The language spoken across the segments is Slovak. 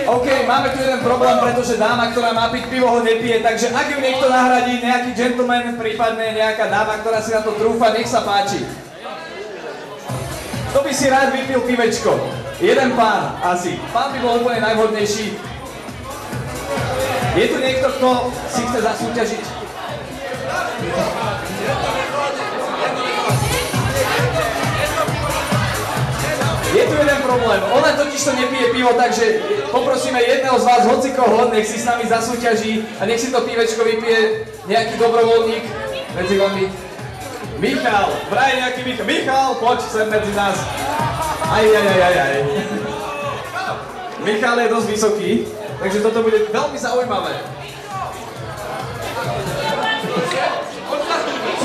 OK, máme tu jeden problém, pretože dáma, ktorá má piť pivo, ho nepije, takže ak ju niekto nahradí, nejaký gentleman, prípadne nejaká dáma, ktorá si na to trúfa, nech sa páči. Kto by si rád vypil pivečko? Jeden pán asi. Pán by bol úplne najvhodnejší. Je tu niekto, kto si chce zasúťažiť? Je tu jeden problém. Ona totiž to nepije pivo, takže poprosíme jedného z vás, hocikoho, nech si s nami zasúťaží a nech si to pivečko vypije nejaký dobrovoľník medzi vami. Michal, vraj nejaký Michal. Michal, poď sem medzi nás. Aj. Michal je dosť vysoký, takže toto bude veľmi zaujímavé.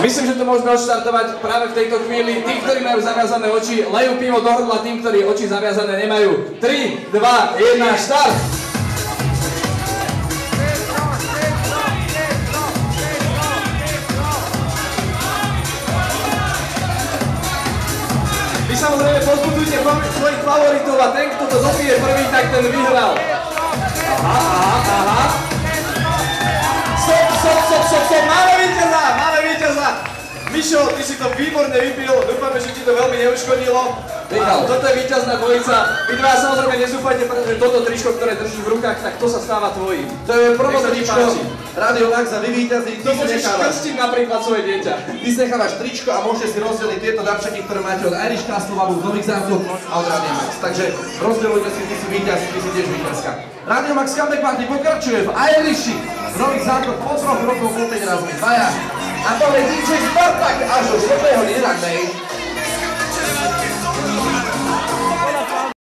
Myslím, že to môžeme odštartovať práve v tejto chvíli. Tí, ktorí majú zaviazané oči, lejú pivo do hrdla tým, ktorí oči zaviazané nemajú. 3, 2, 1, štart! Vy samozrejme pozbudujte svojich favoritov a ten, kto to dopije prvý, tak ten vyhral. Aha. Stop, máme víťaza! Mišo, ty si to výborne vypil, dúfame, že ti to veľmi neuškodilo. Toto je víťazná dvojica. Vy dva samozrejme nezúfajte, pretože toto tričko, ktoré držíš v rukách, tak to sa stáva tvojím. To je promo tričko Radio Max a vy víťazí. To môžeš krstiť napríklad svoje dieťa. Ty si nechávaš tričko a môžete si rozdeliť tieto darčeky, ktoré máte od Irish Castle, Babu, z Nových Zámkov a od Radio Max. Takže rozdeľujte si, ty si víťaz, ty si tiež víťazka. Radio Max Comeback Party pokračuje v Irishi z Nových Zámkov po 3 rokoch opäť raz my dvaja. A to je DJ Spartak až do 4. hodiny ranej.